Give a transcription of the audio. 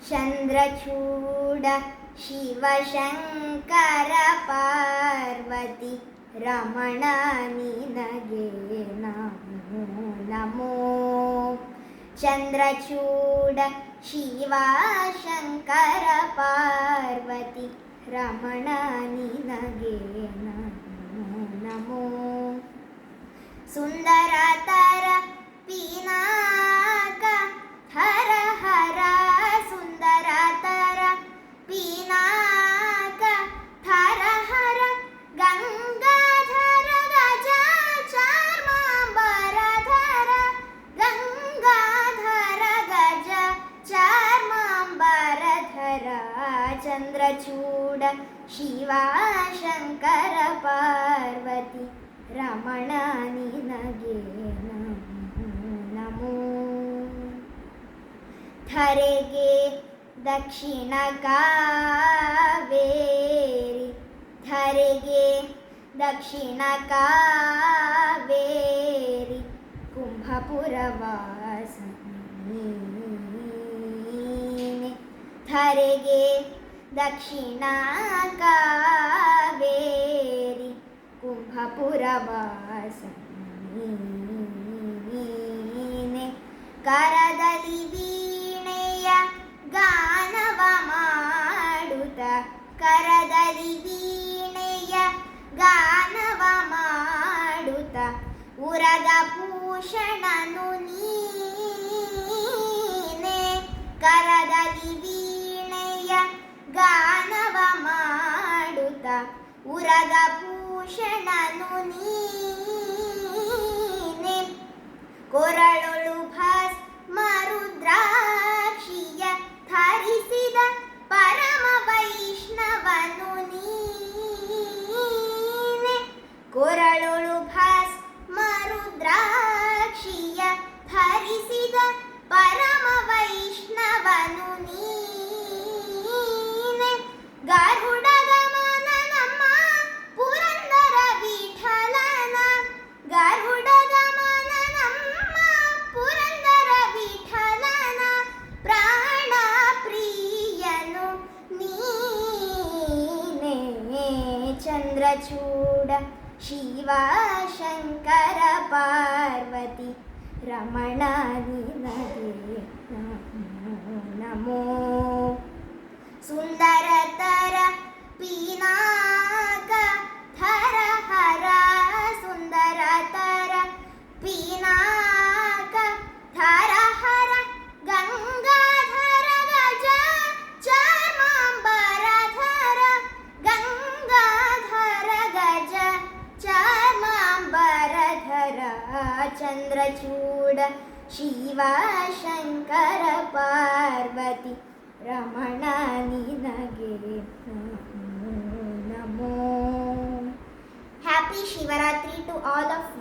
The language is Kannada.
ಚಂದ್ರಚೂಡ ಶಿವಶಂಕರ ಪಾರ್ವತಿ ರಮಣ ನಿನಗೆ ನಮೋ ನಮೋ. ಚಂದ್ರಚೂಡ ಶಿವಶಂಕರ ಪಾರ್ವತಿ ರಮಣ ನಿನಗೆ ನಮೋ ನಮೋ. ಸುಂದರತರ ಪಿನಾಕ ಹರ ಹರ ಸುಂದರತರ ಪಿನಾಕ ಹರ ಹರ ಗಂಗಾಧರ ಗಜ ಚಾರ್ಮಾಂಬರಧರ ಗಂಗಾಧರ ಗಜ ಚಾರ್ಮಾಂಬರಧರ. ಚಂದ್ರಚೂಡ ಶಿವಶಂಕರ ಪಾರ್ವತಿ ರಮಣ ನಿನಗೆ ನಮೋ ನಮೋ. ಧರೆಗೆ ದಕ್ಷಿಣ ಕಾವೇರಿ ಧರೆಗೆ ದಕ್ಷಿಣ ಕಾವೇರಿ ಕುಂಭಪುರ ವಾಸನೆ. ಧರೆಗೆ ದಕ್ಷಿಣ ಕಾವೇರಿ ಕುಂಭಪುರ ವಾಸನೆ. ಕರದಲ್ಲಿ ವೀಣೆಯ ಗಾನವ ಮಾಡುತ್ತ ಕರದಲ್ಲಿ ವೀಣೆಯ ಗಾನವ ಮಾಡುತ್ತ ಉರಗ ಭೂಷಣನು ನೀನೆ. ಕರದಲ್ಲಿ ವೀಣೆಯ ಗಾನವ ಮಾಡುತ್ತ ಉರಗ ಭೂಷಣನು ನೀನೆ. ಕೊರಳೊಳು ಭಸ್ಮ ರುದ್ರಾಕ್ಷಿಯ ಧರಿಸಿದ ಪರಮ ವೈಷ್ಣವನು ನೀನೆ. ಕೊರಳೊಳು ಭಸ್ಮ ರುದ್ರಾಕ್ಷಿಯ ಧರಿಸಿದ ಪರಮ ವೈಷ್ಣವನು ನೀನೆ. ಗರುಡ ಗಮನ ನಮ್ಮ ಪುರಂದರ ವಿಠಲನ ಗರುಡ ಗಮನ ನಮ್ಮ ಪುರಂದರ ವಿಠಲನ ಪ್ರಾಣ ಪ್ರಿಯನು ನೀನೆ. ಚಂದ್ರಚೂಡ ಶಿವಶಂಕರ ಪಾರ್ವತಿ ರಮಣ ನಿನಗೆ ನಮೋ ನಮೋ. ಸುಂದರತರ ಪಿನಾಕ ಹರ ಹರ ಸುಂದರತರ ಪಿನಾಕ ಹರ ಹರ ಗಂಗಾಧರ ಗಜ ಚಾರ್ಮಾಂಬರಧರ ಗಂಗಾಧರ ಗಜ ಚಾರ್ಮಾಂಬರಧರ. ಚಂದ್ರಚೂಡ ಶಿವಶಂಕರ ಪಾರ್ವತಿ ರಮಣ ನಿನಗೆ ನಮೋ ನಮೋ. Happy Shivaratri to all of you.